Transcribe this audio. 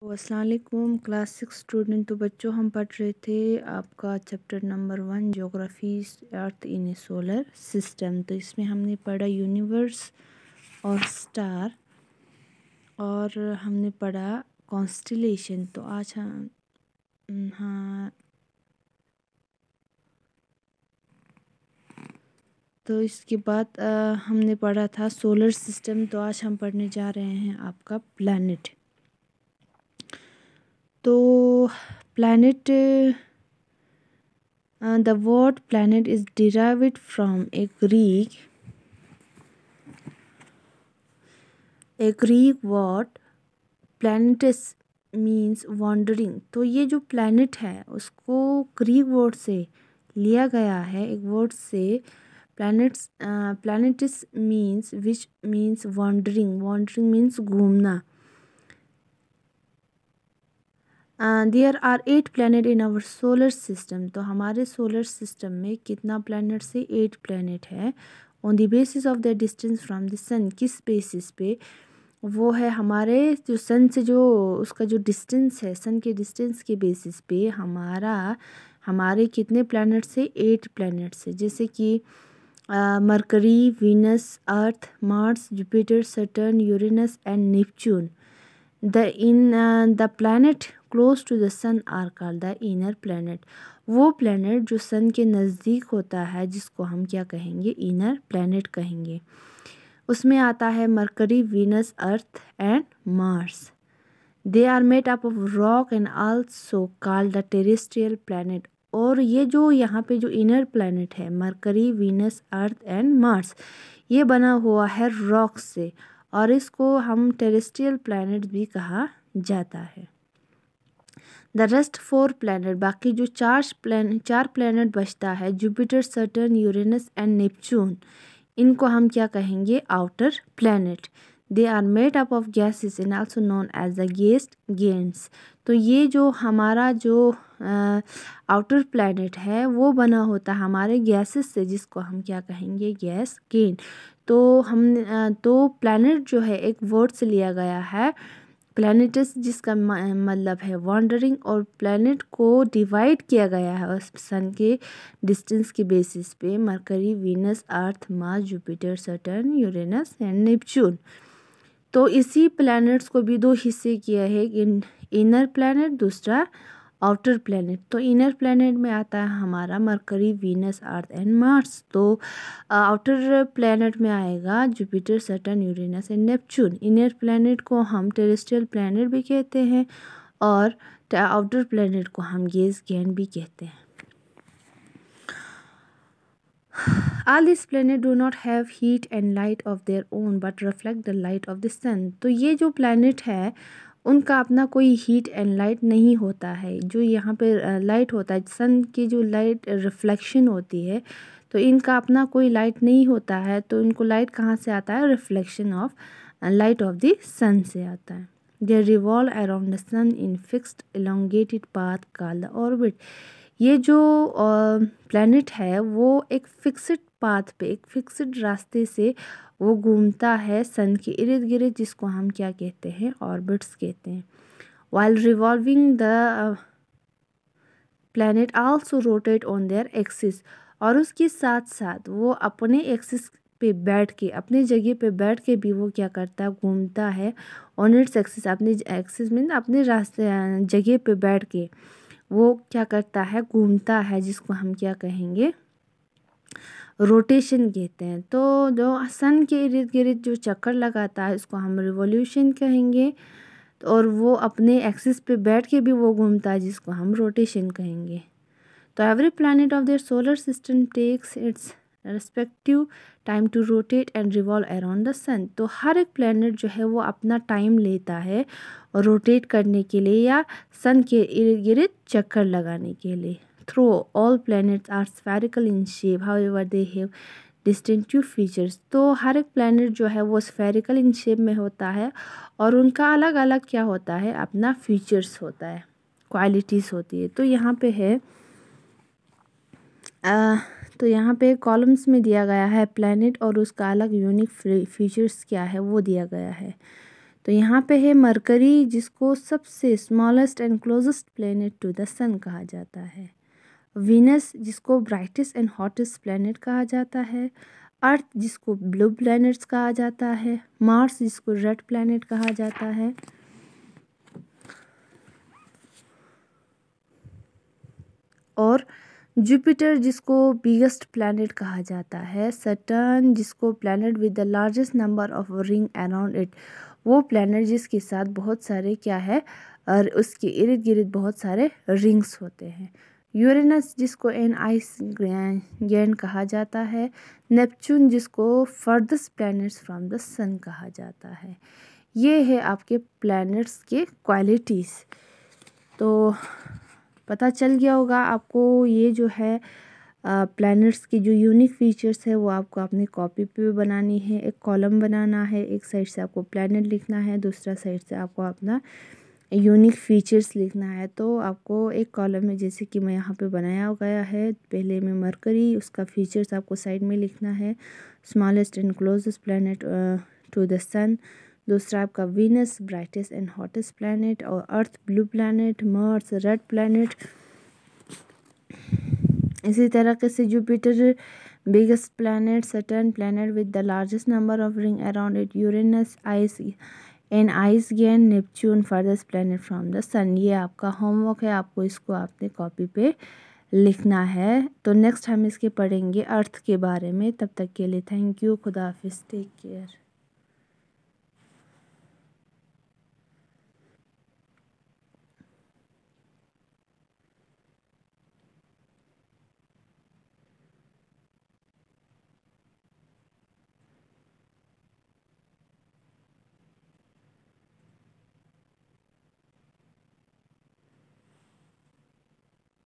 अस्सलाम वालेकुम class 6 student. तो बच्चों हम पढ़ रहे थे आपका चैप्टर नंबर 1 ज्योग्राफी अर्थ इन ए सोलर सिस्टम। तो इसमें हमने पढ़ा यूनिवर्स और स्टार और हमने पढ़ा कॉन्स्टलेशन। तो आज हम हाँ तो इसके बाद हमने पढ़ा था सोलर सिस्टम। तो आज हम पढ़ने जा रहे हैं आपका प्लैनेट। तो planet the word planet is derived from a Greek word planetus means wandering। तो ये जो planet है उसको ग्रीक वर्ड से लिया गया है, एक वर्ड से planetus means which means wandering means घूमना। There are 8 planet in our solar system. तो हमारे सोलर सिस्टम में कितना प्लैनेट से 8 प्लैनेट है। On the basis of the distance from the sun, किस बेसिस पे? वो है हमारे जो सन से जो उसका जो डिस्टेंस है, सन के डिस्टेंस के बेसिस पे हमारे कितने प्लैनेट से 8 प्लैनेट से, जैसे कि mercury, Venus, earth, Mars, Jupiter, Saturn, Uranus and Neptune. The planet close to the sun are called the inner planet। वो प्लैनेट जो सन के नज़दीक होता है जिसको हम क्या कहेंगे? इनर प्लैनेट कहेंगे। उसमें आता है Mercury, Venus, Earth and Mars. They are made up of rock and also called the terrestrial planet. और ये जो यहाँ पे जो इनर प्लैनेट है Mercury, Venus, Earth and Mars, ये बना हुआ है रॉक से और इसको हम टेरेस्ट्रियल प्लैनेट भी कहा जाता है। द रेस्ट 4 प्लैनेट, बाकी जो चार प्लैनेट बचता है, Jupiter, Saturn, Uranus and Neptune, इनको हम क्या कहेंगे? Outer planet. They are made up of gases and also known as the gas giants. तो ये जो हमारा जो आउटर प्लैनेट है वो बना होता है हमारे गैसेस से, जिसको हम क्या कहेंगे? Gas gain. तो प्लैनेट जो है एक वर्ड से लिया गया है प्लैनेटस, जिसका मतलब है वॉन्डरिंग, और प्लैनेट को डिवाइड किया गया है सन के डिस्टेंस के बेसिस पे, mercury, Venus, earth, Mars, Jupiter, Saturn, Uranus and Neptune. तो इसी प्लैनेट्स को भी 2 हिस्से किया है, इनर प्लैनेट, दूसरा आउटर प्लैनेट। तो इनर प्लैनेट में आता है हमारा mercury, Venus, Earth and Mars. तो आउटर प्लैनेट में आएगा Jupiter, Saturn, Uranus and Neptune. Inner planet को हम टेरेस्ट्रियल प्लैनेट भी कहते हैं और आउटर प्लैनेट को हम गैस गैन भी कहते हैं। All these planets do not have heat and light of their own but reflect the light of the sun। तो ये जो प्लैनेट है उनका अपना कोई हीट एंड लाइट नहीं होता है। जो यहाँ पे लाइट होता है, सन की जो लाइट रिफ्लेक्शन होती है, तो इनका अपना कोई लाइट नहीं होता है। तो इनको लाइट कहाँ से आता है? Reflection of light of the sun से आता है। They revolve around the sun in fixed elongated path called the orbit. ये जो प्लैनेट है वो एक फिक्स्ड पाथ पे, एक फिक्स्ड रास्ते से वो घूमता है सन के इर्द गिर्द, जिसको हम क्या कहते हैं? ऑर्बिट्स कहते हैं। While revolving the planet also rotate on their axis. और उसके साथ साथ वो अपने एक्सिस पे बैठ के, अपने जगह पे बैठ के भी वो क्या करता है? घूमता है ऑन इट्स एक्सिस। अपने एक्सिस में अपने रास्ते जगह पे बैठ के वो क्या करता है? घूमता है, जिसको हम क्या कहेंगे? रोटेशन कहते हैं। तो जो सन के इर्द गिर्द जो चक्कर लगाता है उसको हम रिवॉल्यूशन कहेंगे। और वो अपने एक्सिस पे बैठ के भी वो घूमता है, जिसको हम रोटेशन कहेंगे। तो every planet of their solar system takes its respective time to rotate and revolve around the sun. तो हर एक प्लैनेट जो है वो अपना टाइम लेता है रोटेट करने के लिए या सन के इर्द गिर्द चक्कर लगाने के लिए। Though all planets are spherical in shape, however they have distinctive features. तो हर एक प्लैनेट जो है वो स्फेरिकल इन शेप में होता है और उनका अलग अलग क्या होता है? अपना फीचर्स होता है, क्वालिटीज़ होती है। तो यहाँ पे है तो यहाँ पे कॉलम्स में दिया गया है प्लैनेट और उसका अलग यूनिक फीचर्स क्या है वो दिया गया है। तो यहाँ पे है मरकरी, जिसको सबसे smallest and closest planet to the sun कहा जाता है। वीनस, जिसको ब्राइटेस्ट एंड हॉटेस्ट प्लेनेट कहा जाता है। अर्थ, जिसको ब्लू प्लैनेट्स कहा जाता है। मार्स, जिसको रेड प्लैनेट कहा जाता है। और जुपिटर, जिसको बिगेस्ट प्लैनेट कहा जाता है। सैटर्न, जिसको planet with the largest number of ring around it, वो प्लैनेट जिसके साथ बहुत सारे क्या है और उसके इर्द गिर्द बहुत सारे रिंग्स होते हैं। यूरेनस, जिसको एन आइस गैन कहा जाता है। नेपच्यून, जिसको फर्दस्ट प्लैनेट्स फ्रॉम द सन कहा जाता है। ये है आपके प्लैनेट्स के क्वालिटीज़। तो पता चल गया होगा आपको, ये जो है प्लैनेट्स की जो यूनिक फीचर्स है वो आपको अपनी कॉपी पे बनानी है। एक कॉलम बनाना है, एक साइड से आपको प्लैनेट लिखना है, दूसरा साइड से आपको अपना यूनिक फीचर्स लिखना है। तो आपको एक कॉलम में, जैसे कि मैं यहाँ पे बनाया गया है, पहले में मरकरी, उसका फीचर्स आपको साइड में लिखना है। Smallest and closest planet to the sun. दूसरा आपका Venus, brightest and hottest planet. और Earth, blue planet. Mars, red planet. इसी तरीके से Jupiter, biggest planet. Saturn, planet with the largest number of ring around it. Uranus, ice and ice गैन। Neptune, farthest planet from the sun. ये आपका homework है, आपको इसको अपने कॉपी पे लिखना है। तो नेक्स्ट हम इसके पढ़ेंगे अर्थ के बारे में। तब तक के लिए थैंक यू। खुदा हाफिज़, टेक केयर।